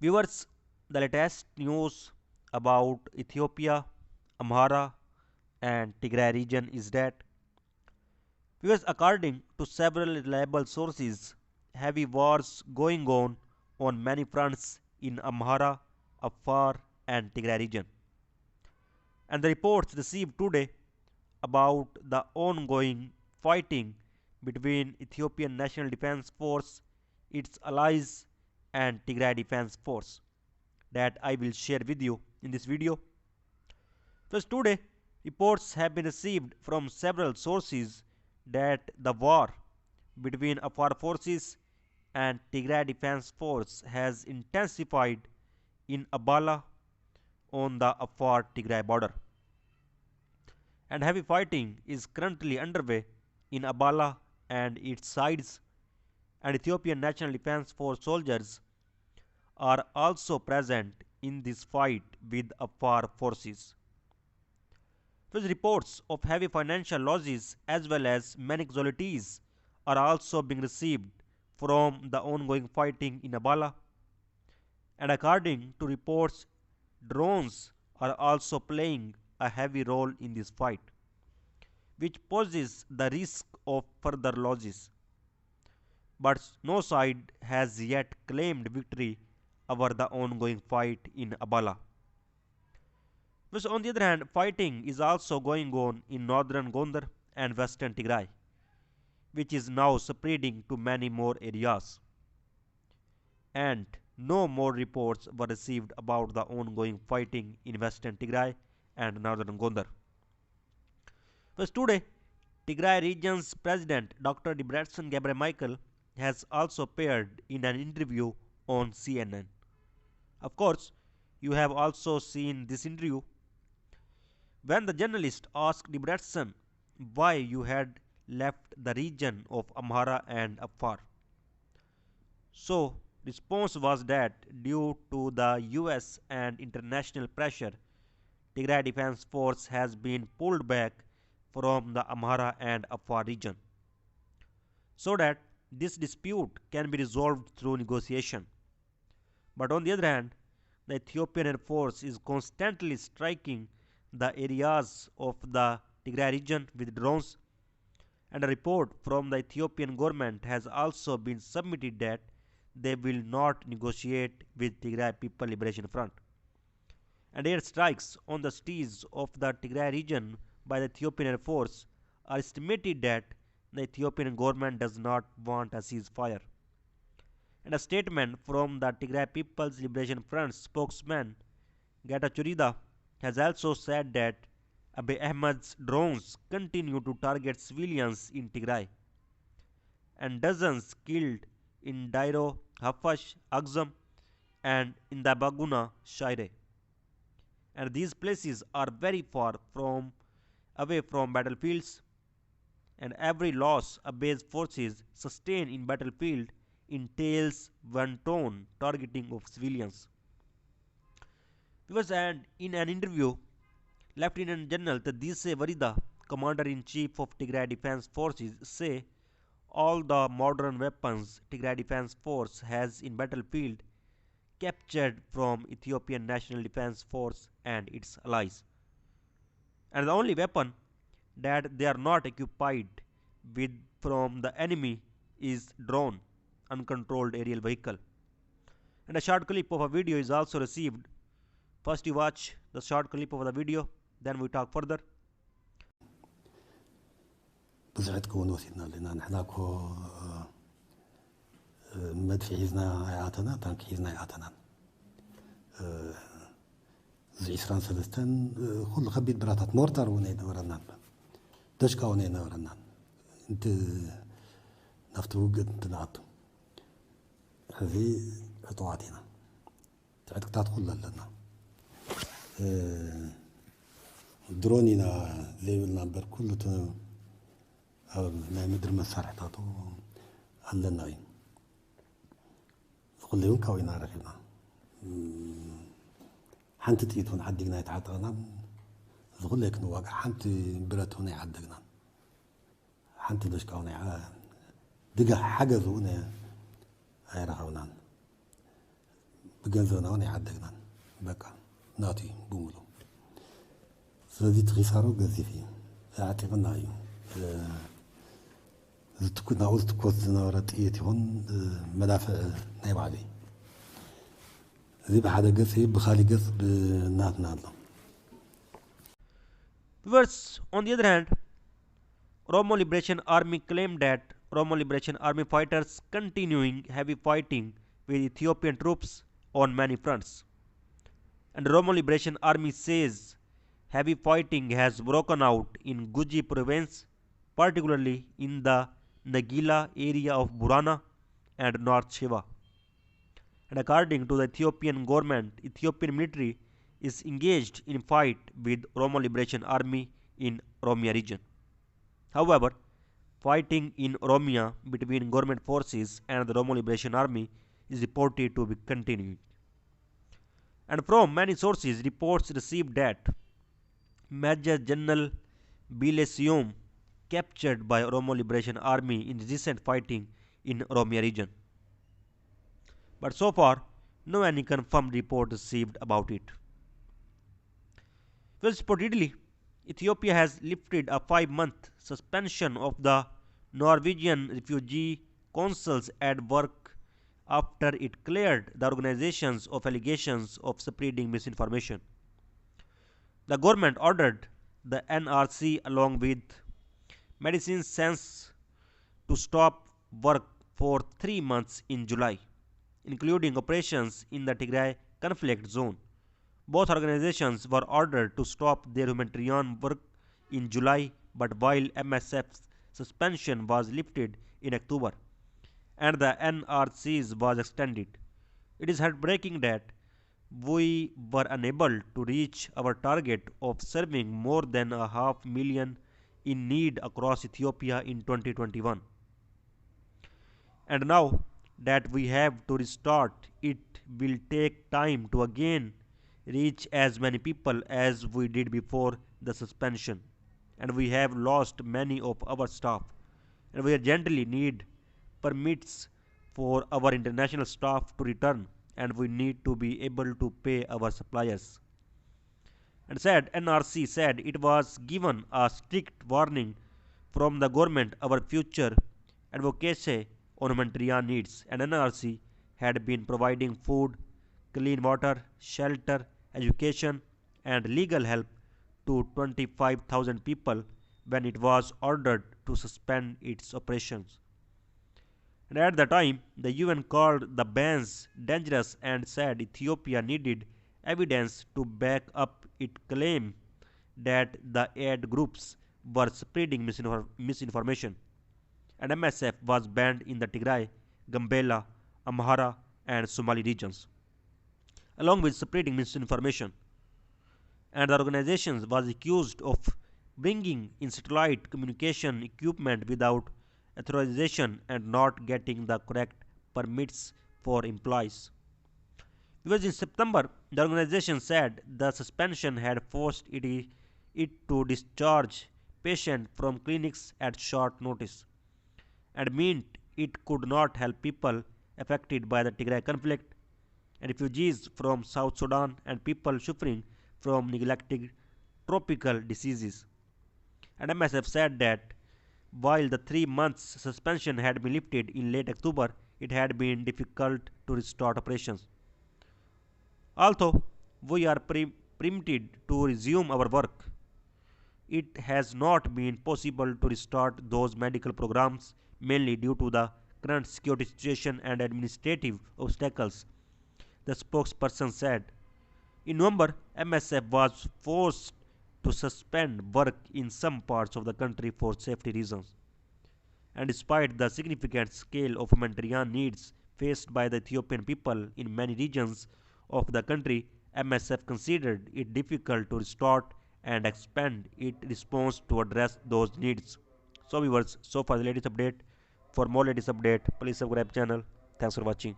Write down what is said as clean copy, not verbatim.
Viewers, the latest news about Ethiopia, Amhara, and Tigray region is that because according to several reliable sources, heavy wars going on many fronts in Amhara, Afar, and Tigray region. And the reports received today about the ongoing fighting between Ethiopian National Defense Force, its allies, and Tigray Defense Force that I will share with you in this video. First, today, reports have been received from several sources that the war between Afar forces and Tigray Defense Force has intensified in Abala on the Afar Tigray border. And heavy fighting is currently underway in Abala and its sides, and Ethiopian National Defense Force soldiers are also present in this fight with Afar forces. With reports of heavy financial losses as well as many casualties are also being received from the ongoing fighting in Abala. And according to reports, drones are also playing a heavy role in this fight, which poses the risk of further losses. But no side has yet claimed victory over the ongoing fight in Abala. But on the other hand, fighting is also going on in northern Gondar and western Tigray, which is now spreading to many more areas. And no more reports were received about the ongoing fighting in western Tigray and northern Gondar. First, today, Tigray region's president Dr. Debretsion Gebremichael has also appeared in an interview on CNN. Of course, you have also seen this interview. When the journalist asked Debretsion why you had left the region of Amhara and Afar, so response was that due to the US and international pressure, Tigray Defense Force has been pulled back from the Amhara and Afar region so that this dispute can be resolved through negotiation. But on the other hand, the Ethiopian Air Force is constantly striking the areas of the Tigray region with drones, and a report from the Ethiopian government has also been submitted that they will not negotiate with Tigray People Liberation Front. And air strikes on the cities of the Tigray region by the Ethiopian Air Force are estimated that the Ethiopian government does not want a ceasefire. And a statement from the Tigray People's Liberation Front spokesman Geta has also said that Abiy Ahmed's drones continue to target civilians in Tigray, and dozens killed in Dairo, Hafash, Axum, and in the Baguna, Shaire. And these places are very far away from battlefields, and every loss Abiy's forces sustain in battlefield entails wanton targeting of civilians. Because and in an interview, Lieutenant General Tadise Varida, Commander-in-Chief of Tigray Defense Forces, say all the modern weapons Tigray Defense Force has in battlefield captured from Ethiopian National Defense Force and its allies. And the only weapon that they are not occupied with from the enemy is drone, uncontrolled aerial vehicle. And a short clip of a video is also received. First you watch the short clip of the video, then we talk further. بزح تكون وثينا لنا نحنا كو مدفع حيزنا عياتنا تانك حيزنا عياتنا زي إسران سلستان كل خبيت براتات مورتر ونينا ورنان دشكا ونينا ورنان انت نفتو قد تلعتو هذه خطواتنا تعدك تدخل لنا درونينا ليفل نمبر كله ما مدر مسارح تاتو علنا وين كل يوم كوين عارفنا حنت تيتون عدقنا يتعاطانا زغل لك نواقع حنت براتون يعدقنا حنت دشكاونا دقا حاجة زونا عيرهونا بجنزنا يعدقنا بقى ناتي بمولو ስለዚህ ትኺሳሮ ገዚፍ እዩ ኣዕቂቕና እዩ ናብኡ ዝትኮስ ዝነበረ ጥይት ይኹን መዳፍዕ ናይ ባዕሉ እዩ እዚ ብሓደ ገፅ እዩ ብካሊእ ገፅ ብናትና ኣሎ Viewers, on the other hand, Oromo Liberation Army claimed that Oromo Liberation Army fighters continuing heavy fighting with Ethiopian troops on many fronts. And Oromo Liberation Army says heavy fighting has broken out in Guji province, particularly in the Nagila area of Burana and North Shiva. And according to the Ethiopian government, Ethiopian military is engaged in fight with Oromo Liberation Army in Oromia region. However, fighting in Oromia between government forces and the Oromo Liberation Army is reported to be continuing. And from many sources, reports received that Major General Bilesium captured by Oromo Liberation Army in recent fighting in Oromia region. But so far, no any confirmed report received about it. Well, reportedly, Ethiopia has lifted a 5-month suspension of the Norwegian refugee consuls at work after it cleared the organizations of allegations of spreading misinformation. The government ordered the NRC along with Medicine Sans to stop work for 3 months in July, including operations in the Tigray conflict zone. Both organizations were ordered to stop their humanitarian work in July, but while MSF's suspension was lifted in October and the NRC's was extended, it is heartbreaking that we were unable to reach our target of serving more than 500,000 in need across Ethiopia in 2021. And now that we have to restart, it will take time to again reach as many people as we did before the suspension. And we have lost many of our staff. And we urgently need permits for our international staff to return, and we need to be able to pay our suppliers. And said NRC said it was given a strict warning from the government our future advocacy on humanitarian needs, and NRC had been providing food, clean water, shelter, education, and legal help to 25,000 people when it was ordered to suspend its operations. And at the time, the UN called the bans dangerous and said Ethiopia needed evidence to back up its claim that the aid groups were spreading misinformation. And MSF was banned in the Tigray, Gambela, Amhara, and Somali regions, along with spreading misinformation. And the organization was accused of bringing in satellite communication equipment without authorization and not getting the correct permits for employees. Because in September, the organization said the suspension had forced it to discharge patients from clinics at short notice and meant it could not help people affected by the Tigray conflict and refugees from South Sudan and people suffering from neglected tropical diseases. And MSF said that while the 3 months suspension had been lifted in late October, it had been difficult to restart operations. Although we are permitted to resume our work, it has not been possible to restart those medical programs mainly due to the current security situation and administrative obstacles, the spokesperson said. In November, MSF was forced to suspend work in some parts of the country for safety reasons. And despite the significant scale of humanitarian needs faced by the Ethiopian people in many regions of the country, MSF considered it difficult to restart and expand its response to address those needs. So viewers, so far the latest update. For more latest update, please subscribe channel. Thanks for watching.